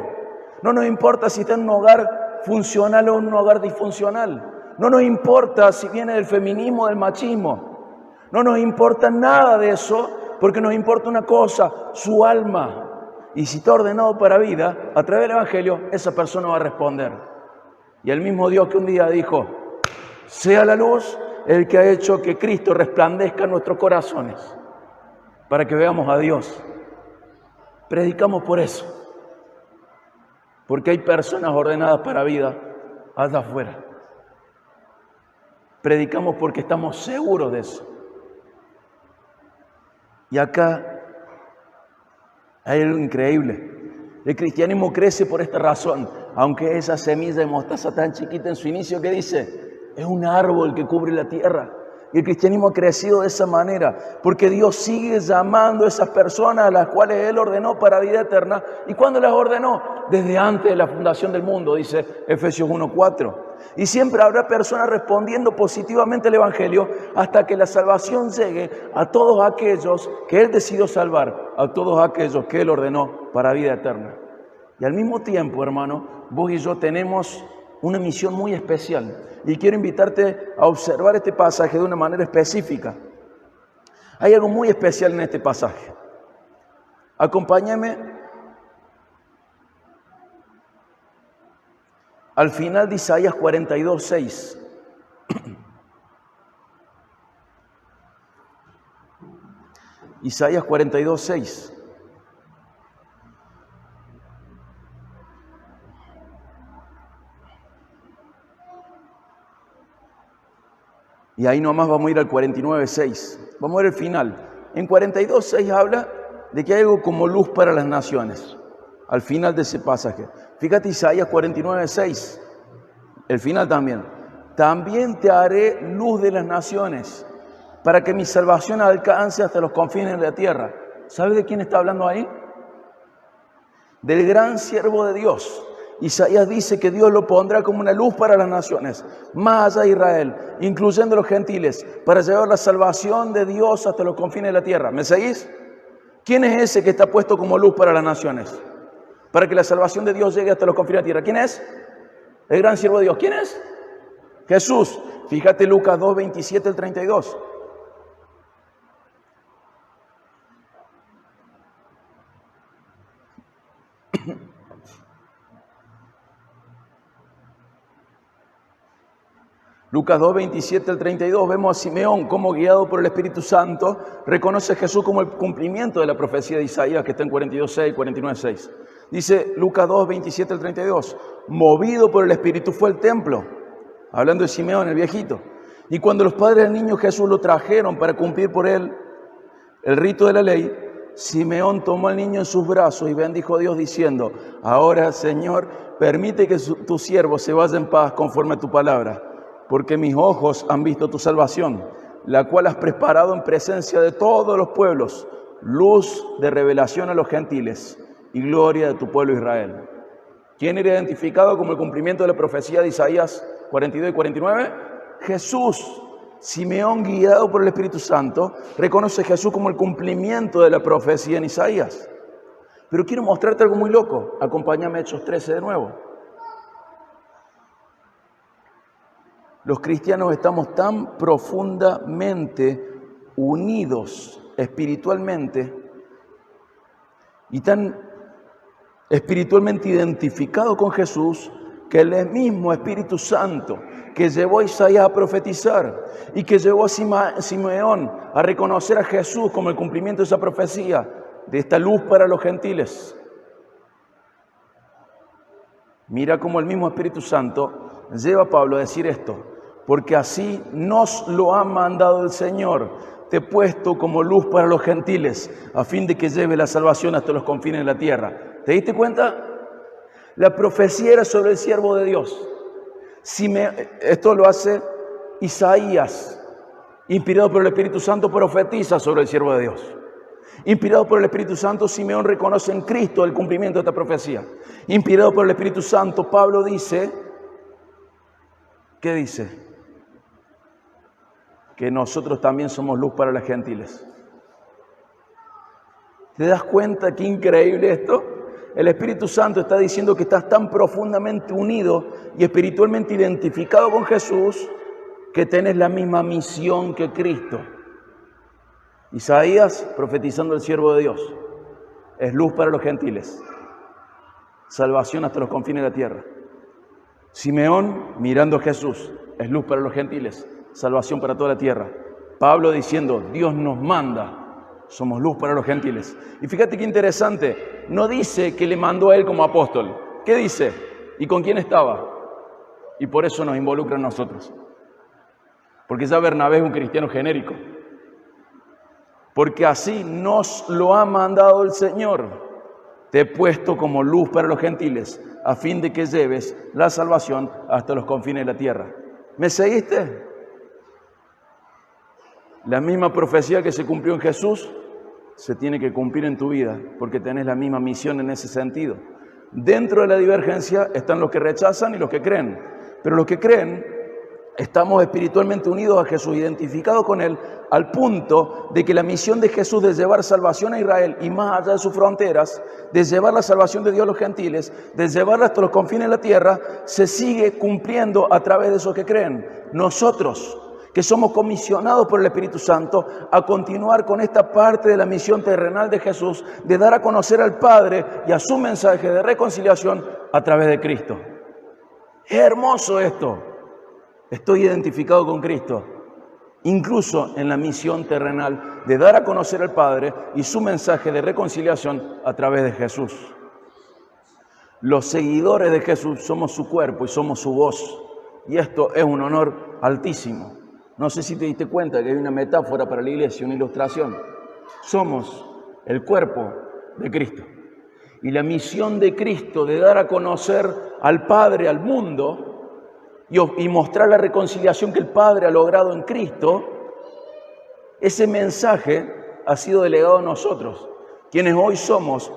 no nos importa si está en un hogar funcional o en un hogar disfuncional, no nos importa si viene del feminismo o del machismo, no nos importa nada de eso, porque nos importa una cosa: su alma. Y si está ordenado para vida, a través del Evangelio, esa persona va a responder. Y el mismo Dios que un día dijo, sea la luz, el que ha hecho que Cristo resplandezca en nuestros corazones, para que veamos a Dios. Predicamos por eso. Porque hay personas ordenadas para vida allá afuera. Predicamos porque estamos seguros de eso. Y acá hay algo increíble. El cristianismo crece por esta razón. Aunque esa semilla de mostaza tan chiquita en su inicio, ¿qué dice? Es un árbol que cubre la tierra. Y el cristianismo ha crecido de esa manera, porque Dios sigue llamando a esas personas a las cuales Él ordenó para vida eterna. ¿Y cuándo las ordenó? Desde antes de la fundación del mundo, dice Efesios 1:4. Y siempre habrá personas respondiendo positivamente al Evangelio hasta que la salvación llegue a todos aquellos que Él decidió salvar, a todos aquellos que Él ordenó para vida eterna. Y al mismo tiempo, hermano, vos y yo tenemos una misión muy especial. Y quiero invitarte a observar este pasaje de una manera específica. Hay algo muy especial en este pasaje. Acompáñame al final de Isaías 42:6. Isaías 42:6. Y ahí nomás vamos a ir al 49:6. Vamos a ver el final. En 42:6 habla de que hay algo como luz para las naciones. Al final de ese pasaje. Fíjate Isaías 49:6. El final también. También te haré luz de las naciones, para que mi salvación alcance hasta los confines de la tierra. ¿Sabes de quién está hablando ahí? Del gran siervo de Dios. Isaías dice que Dios lo pondrá como una luz para las naciones, más allá de Israel, incluyendo los gentiles, para llevar la salvación de Dios hasta los confines de la tierra. ¿Me seguís? ¿Quién es ese que está puesto como luz para las naciones? Para que la salvación de Dios llegue hasta los confines de la tierra. ¿Quién es? El gran siervo de Dios. ¿Quién es? Jesús. Fíjate Lucas 2, 27 al 32. Lucas 2, 27 al 32, vemos a Simeón como guiado por el Espíritu Santo, reconoce a Jesús como el cumplimiento de la profecía de Isaías que está en 42.6, 49.6. Dice Lucas 2, 27 al 32, movido por el Espíritu fue al templo, hablando de Simeón, el viejito. Y cuando los padres del niño Jesús lo trajeron para cumplir por él el rito de la ley, Simeón tomó al niño en sus brazos y bendijo a Dios diciendo, ahora Señor, permite que tu siervo se vaya en paz conforme a tu palabra. Porque mis ojos han visto tu salvación, la cual has preparado en presencia de todos los pueblos, luz de revelación a los gentiles y gloria de tu pueblo Israel. ¿Quién era identificado como el cumplimiento de la profecía de Isaías 42 y 49? Jesús. Simeón, guiado por el Espíritu Santo, reconoce a Jesús como el cumplimiento de la profecía en Isaías. Pero quiero mostrarte algo muy loco. Acompáñame a Hechos 13 de nuevo. Los cristianos estamos tan profundamente unidos espiritualmente y tan espiritualmente identificados con Jesús que el mismo Espíritu Santo que llevó a Isaías a profetizar y que llevó a Simeón a reconocer a Jesús como el cumplimiento de esa profecía, de esta luz para los gentiles. Mira cómo el mismo Espíritu Santo lleva a Pablo a decir esto. Porque así nos lo ha mandado el Señor, te he puesto como luz para los gentiles, a fin de que lleve la salvación hasta los confines de la tierra. ¿Te diste cuenta? La profecía era sobre el siervo de Dios. Esto lo hace Isaías, inspirado por el Espíritu Santo, profetiza sobre el siervo de Dios. Inspirado por el Espíritu Santo, Simeón reconoce en Cristo el cumplimiento de esta profecía. Inspirado por el Espíritu Santo, Pablo dice, ¿qué dice? Que nosotros también somos luz para los gentiles. ¿Te das cuenta qué increíble esto? El Espíritu Santo está diciendo que estás tan profundamente unido y espiritualmente identificado con Jesús que tenés la misma misión que Cristo. Isaías, profetizando el siervo de Dios, es luz para los gentiles, salvación hasta los confines de la tierra. Simeón, mirando a Jesús, es luz para los gentiles, salvación para toda la tierra. Pablo diciendo, Dios nos manda, somos luz para los gentiles. Y fíjate qué interesante, no dice que le mandó a él como apóstol. ¿Qué dice? ¿Y con quién estaba? Y por eso nos involucra a nosotros. Porque ya Bernabé es un cristiano genérico. Porque así nos lo ha mandado el Señor. Te he puesto como luz para los gentiles, a fin de que lleves la salvación hasta los confines de la tierra. ¿Me seguiste? La misma profecía que se cumplió en Jesús se tiene que cumplir en tu vida, porque tenés la misma misión en ese sentido. Dentro de la divergencia están los que rechazan y los que creen. Pero los que creen, estamos espiritualmente unidos a Jesús, identificados con Él, al punto de que la misión de Jesús de llevar salvación a Israel y más allá de sus fronteras, de llevar la salvación de Dios a los gentiles, de llevarla hasta los confines de la tierra, se sigue cumpliendo a través de esos que creen. Nosotros, que somos comisionados por el Espíritu Santo a continuar con esta parte de la misión terrenal de Jesús, de dar a conocer al Padre y a su mensaje de reconciliación a través de Cristo. Es hermoso esto. Estoy identificado con Cristo, incluso en la misión terrenal de dar a conocer al Padre y su mensaje de reconciliación a través de Jesús. Los seguidores de Jesús somos su cuerpo y somos su voz. Y esto es un honor altísimo. No sé si te diste cuenta que hay una metáfora para la iglesia, una ilustración. Somos el cuerpo de Cristo. Y la misión de Cristo de dar a conocer al Padre, al mundo, y mostrar la reconciliación que el Padre ha logrado en Cristo, ese mensaje ha sido delegado a nosotros, quienes hoy somos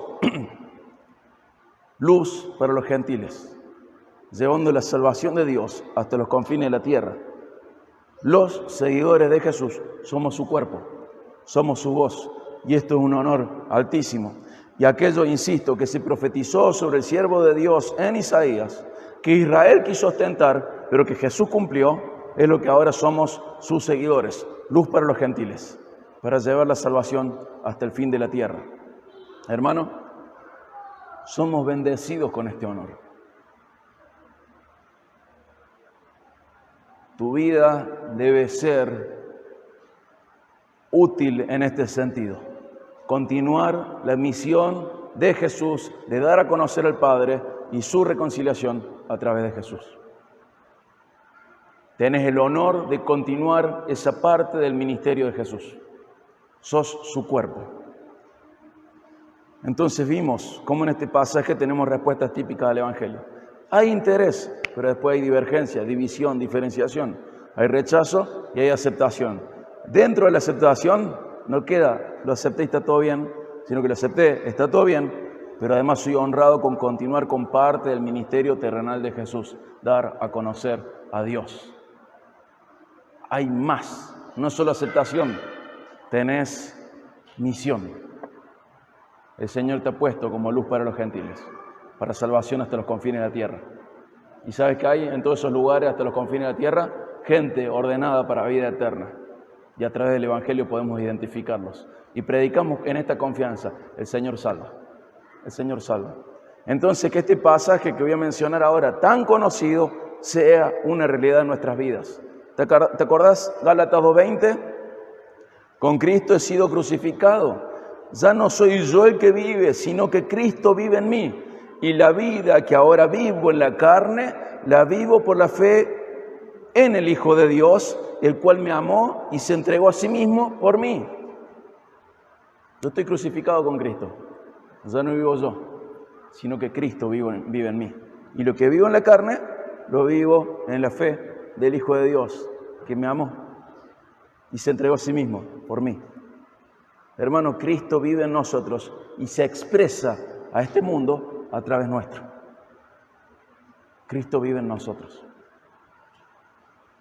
luz para los gentiles, llevando la salvación de Dios hasta los confines de la tierra. Los seguidores de Jesús somos su cuerpo, somos su voz, y esto es un honor altísimo. Y aquello, insisto, que se profetizó sobre el siervo de Dios en Isaías, que Israel quiso ostentar, pero que Jesús cumplió, es lo que ahora somos sus seguidores, luz para los gentiles, para llevar la salvación hasta el fin de la tierra. Hermano, somos bendecidos con este honor. Tu vida debe ser útil en este sentido. Continuar la misión de Jesús, de dar a conocer al Padre y su reconciliación a través de Jesús. Tenés el honor de continuar esa parte del ministerio de Jesús. Sos su cuerpo. Entonces vimos cómo en este pasaje tenemos respuestas típicas del Evangelio. Hay interés, pero después hay divergencia, división, diferenciación. Hay rechazo y hay aceptación. Dentro de la aceptación no queda, lo acepté y está todo bien, sino que lo acepté, está todo bien, pero además soy honrado con continuar con parte del ministerio terrenal de Jesús, dar a conocer a Dios. Hay más, no solo aceptación, tenés misión. El Señor te ha puesto como luz para los gentiles, para salvación hasta los confines de la tierra. ¿Y sabes qué hay en todos esos lugares, hasta los confines de la tierra? Gente ordenada para vida eterna. Y a través del Evangelio podemos identificarlos. Y predicamos en esta confianza, el Señor salva. El Señor salva. Entonces, que este pasaje que voy a mencionar ahora, tan conocido, sea una realidad en nuestras vidas. ¿Te acordás Gálatas 2:20? Con Cristo he sido crucificado. Ya no soy yo el que vive, sino que Cristo vive en mí. Y la vida que ahora vivo en la carne, la vivo por la fe en el Hijo de Dios, el cual me amó y se entregó a sí mismo por mí. Yo estoy crucificado con Cristo. Ya no vivo yo, sino que Cristo vive en mí. Y lo que vivo en la carne, lo vivo en la fe del Hijo de Dios, que me amó y se entregó a sí mismo por mí. Hermano, Cristo vive en nosotros y se expresa a este mundo a través nuestro. Cristo vive en nosotros.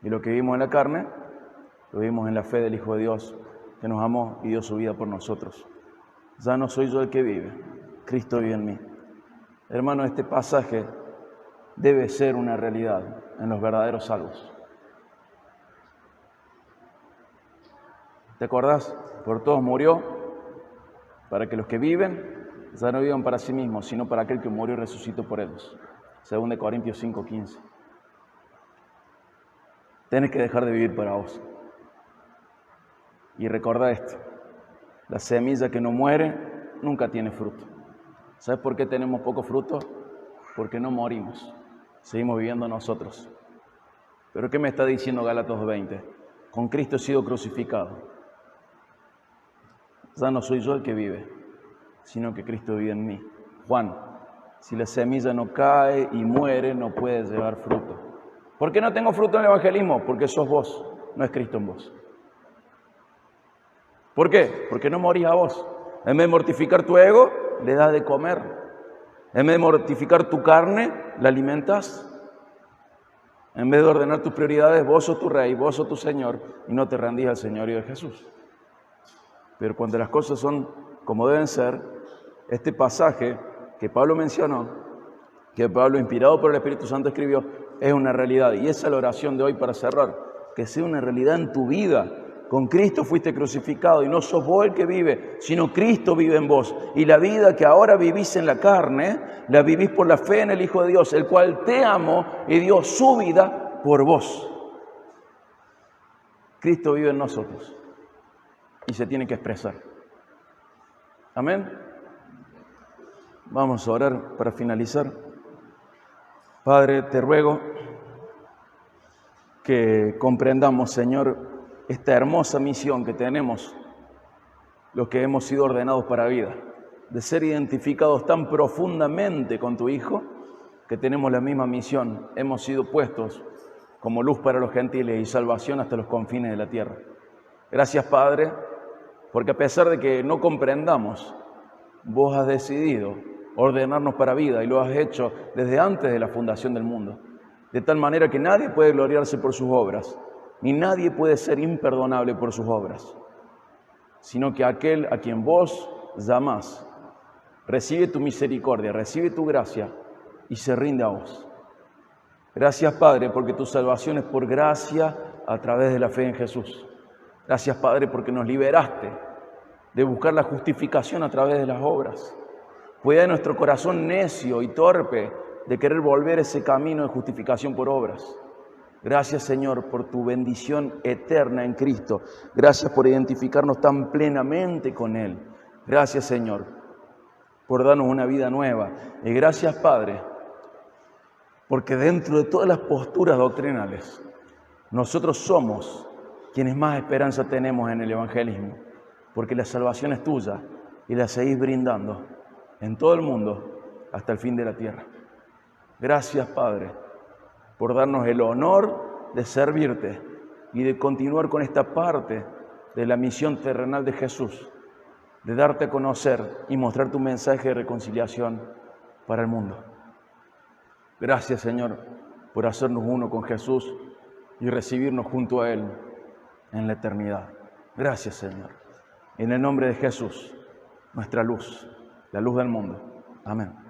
Y lo que vimos en la carne, lo vimos en la fe del Hijo de Dios, que nos amó y dio su vida por nosotros. Ya no soy yo el que vive, Cristo vive en mí. Hermano, este pasaje debe ser una realidad en los verdaderos salvos. ¿Te acordás? Por todos murió, para que los que viven ya no vivan para sí mismos, sino para aquel que murió y resucitó por ellos. 2 Corintios 5:15. Tenés que dejar de vivir para vos. Y recordá esto, la semilla que no muere nunca tiene fruto. ¿Sabes por qué tenemos poco fruto? Porque no morimos, seguimos viviendo nosotros. ¿Pero qué me está diciendo Gálatas 2:20? Con Cristo he sido crucificado. Ya no soy yo el que vive, sino que Cristo vive en mí. Juan, si la semilla no cae y muere, no puede llevar fruto. ¿Por qué no tengo fruto en el evangelismo? Porque sos vos, no es Cristo en vos. ¿Por qué? Porque no morís a vos. En vez de mortificar tu ego, le das de comer. En vez de mortificar tu carne, la alimentas. En vez de ordenar tus prioridades, vos sos tu rey, vos sos tu Señor, y no te rendís al señorío de Jesús. Pero cuando las cosas son como deben ser, este pasaje que Pablo mencionó, que Pablo, inspirado por el Espíritu Santo, escribió, es una realidad. Y esa es la oración de hoy para cerrar, que sea una realidad en tu vida. Con Cristo fuiste crucificado y no sos vos el que vive, sino Cristo vive en vos. Y la vida que ahora vivís en la carne, la vivís por la fe en el Hijo de Dios, el cual te amó y dio su vida por vos. Cristo vive en nosotros y se tiene que expresar. Amén. Vamos a orar para finalizar. Padre, te ruego que comprendamos, Señor, esta hermosa misión que tenemos, los que hemos sido ordenados para vida, de ser identificados tan profundamente con tu Hijo, que tenemos la misma misión, hemos sido puestos como luz para los gentiles y salvación hasta los confines de la tierra. Gracias, Padre, porque a pesar de que no comprendamos, vos has decidido ordenarnos para vida y lo has hecho desde antes de la fundación del mundo, de tal manera que nadie puede gloriarse por sus obras, ni nadie puede ser imperdonable por sus obras, sino que aquel a quien vos llamás recibe tu misericordia, recibe tu gracia y se rinde a vos. Gracias, Padre, porque tu salvación es por gracia a través de la fe en Jesús. Gracias, Padre, porque nos liberaste de buscar la justificación a través de las obras. Cuida de nuestro corazón necio y torpe de querer volver ese camino de justificación por obras. Gracias, Señor, por tu bendición eterna en Cristo. Gracias por identificarnos tan plenamente con Él. Gracias, Señor, por darnos una vida nueva. Y gracias, Padre, porque dentro de todas las posturas doctrinales, nosotros somos quienes más esperanza tenemos en el evangelismo, porque la salvación es tuya y la seguís brindando en todo el mundo hasta el fin de la tierra. Gracias, Padre, por darnos el honor de servirte y de continuar con esta parte de la misión terrenal de Jesús, de darte a conocer y mostrar tu mensaje de reconciliación para el mundo. Gracias, Señor, por hacernos uno con Jesús y recibirnos junto a Él en la eternidad. Gracias, Señor. En el nombre de Jesús, nuestra luz, la luz del mundo. Amén.